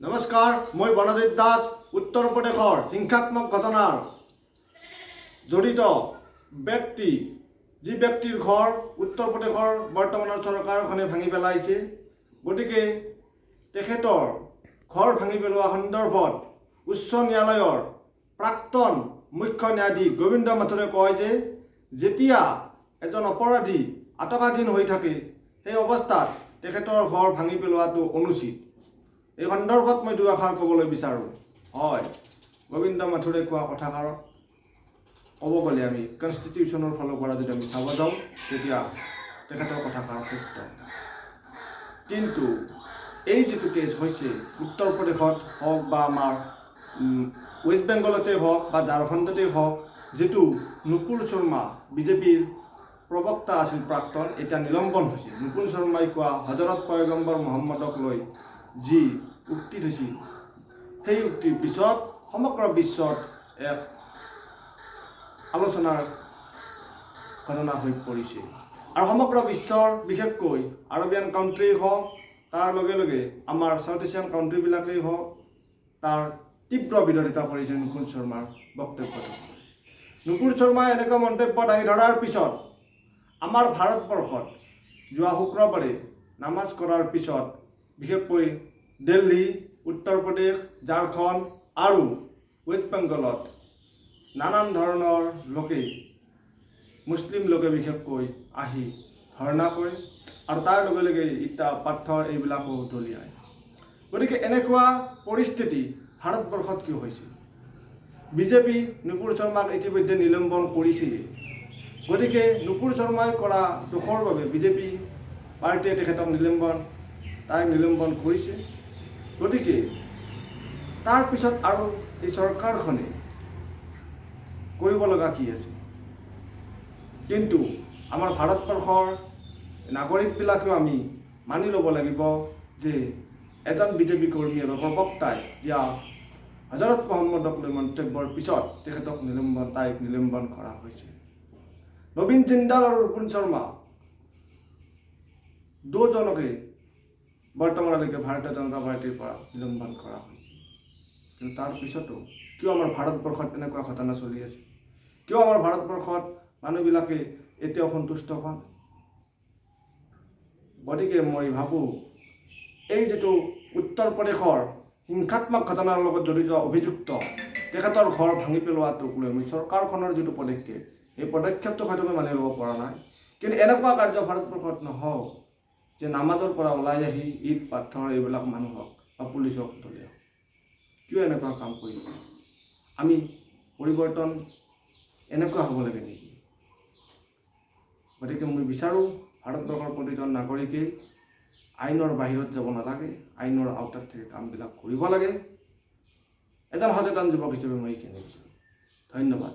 নমস্কাৰ, মই বনজিৎ দাস। উত্তৰ প্ৰদেশৰ হিংসাত্মক ঘটনাৰ জড়িত ব্যক্তি যি ব্যক্তিৰ ঘৰ উত্তৰ প্ৰদেশৰ বৰ্তমানৰ চৰকাৰখনে ভাঙি পেলাইছে, গতিকে তেখেতৰ ঘৰ ভাঙি পেলোৱা সন্দৰ্ভত উচ্চ ন্যায়ালয়ৰ প্ৰাক্তন মুখ্য ন্যায়াধীশ গোবিন্দ মাথুৰে কয় যে যেতিয়া এজন অপৰাধী আটকাধীন হৈ থাকে সেই অৱস্থাত তেখেতৰ ঘৰ ভাঙি পেলোৱাটো অনুচিত। এই সন্দৰ্ভত মই দুআষাৰ ক'বলৈ বিচাৰোঁ। হয়, গোবিন্দ মাথুৰে কোৱা কথাষাৰত ক'ব গ'লে আমি কনষ্টিটিউশ্যনৰ ফালৰ পৰা যদি আমি চাব যাওঁ তেতিয়া তেখেতৰ কথাষাৰ সত্য। কিন্তু এই যিটো কেছ হৈছে উত্তৰ প্ৰদেশত হওক বা আমাৰ ৱেষ্ট বেংগলতে হওক বা ঝাৰখণ্ডতে হওক, যিটো নুপুৰ শৰ্মা বিজেপিৰ প্ৰবক্তা আছিল প্ৰাক্তন, এতিয়া নিলম্বন হৈছে। নুপুৰ শৰ্মাই কোৱা হজৰত পয়গম্বৰ মহম্মদক লৈ যি উক্তি থৈছিল, সেই উক্তিৰ পিছত সমগ্ৰ বিশ্বত এক আলোচনাৰ ঘটনা হৈ পৰিছে। আৰু সমগ্ৰ বিশ্বৰ বিশেষকৈ আৰবিয়ান কাউণ্ট্ৰি হওক, তাৰ লগে লগে আমাৰ চাউথ এছিয়ান কাউণ্ট্ৰিবিলাকেই হওক, তাৰ তীব্ৰ বিৰোধিতা কৰিছে নুপুৰ শৰ্মাৰ বক্তব্যটো। নুপুৰ শৰ্মাই এনেকুৱা মন্তব্য দাঙি ধৰাৰ পিছত আমাৰ ভাৰতবৰ্ষত যোৱা শুক্ৰবাৰে নামাজ কৰাৰ পিছত বিশেষকৈ দিল্লী, উত্তৰ প্ৰদেশ, ঝাৰখণ্ড আৰু ৱেষ্ট বেংগলত নানান ধৰণৰ লোকে, মুছলিম লোকে বিশেষকৈ আহি ধৰ্ণা কৰে আৰু তাৰ লগে লগে ইটা পাথৰ এইবিলাকো দলিয়ায়। গতিকে এনেকুৱা পৰিস্থিতি ভাৰতবৰ্ষত কিয় হৈছে? বিজেপি নুপুৰ শৰ্মাক ইতিমধ্যে নিলম্বন কৰিছেই। গতিকে নুপুৰ শৰ্মাই কৰা দোষৰ বাবে বিজেপি পাৰ্টীয়ে তেখেতক নিলম্বন কৰিছে। গতিকে তাৰপিছত আৰু এই চৰকাৰখনে কৰিব লগা কি আছে? কিন্তু আমাৰ ভাৰতবৰ্ষৰ নাগৰিকবিলাকেও আমি মানি ল'ব লাগিব যে এজন বিজেপি কৰ্মী বা প্ৰবক্তাই দিয়া হজৰত মহম্মদক লৈ মন্তব্যৰ পিছত তাইক নিলম্বন কৰা হৈছে। নবীন জিন্দাল আৰু নুপুৰ শৰ্মা দুজনকে বৰ্তমানলৈকে ভাৰতীয় জনতা পাৰ্টীৰ পৰা নিলম্বন কৰা হৈছে। কিন্তু তাৰপিছতো কিয় আমাৰ ভাৰতবৰ্ষত এনেকুৱা ঘটনা চলি আছে? কিয় আমাৰ ভাৰতবৰ্ষত মানুহবিলাকে এতিয়াও সন্তুষ্ট হোৱা নাই? গতিকে মই ভাবোঁ এই যিটো উত্তৰ প্ৰদেশৰ হিংসাত্মক ঘটনাৰ লগত জড়িত অভিযুক্ত তেখেতৰ ঘৰ ভাঙি পেলোৱাটোক লৈ আমি চৰকাৰখনৰ যিটো পদক্ষেপ, এই পদক্ষেপটো হয়তো আমি মানি ল'ব পৰা নাই। কিন্তু এনেকুৱা কাৰ্য ভাৰতবৰ্ষত নহওক যে নামাজৰ পৰা ওলাই আহি ইট পাথৰ এইবিলাক মানুহক বা পুলিচক দলিয়াওক। কিয় এনেকুৱা কাম কৰিব? আমি পৰিৱৰ্তন এনেকুৱা হ'ব লাগে নেকি? গতিকে মই বিচাৰোঁ ভাৰতবৰ্ষৰ প্ৰতিজন নাগৰিকেই আইনৰ বাহিৰত যাব নালাগে, আইনৰ আওতাত থেকে কামবিলাক কৰিব লাগে। এজন সচেতন যুৱক হিচাপে মই এইখিনি বিচাৰোঁ। ধন্যবাদ।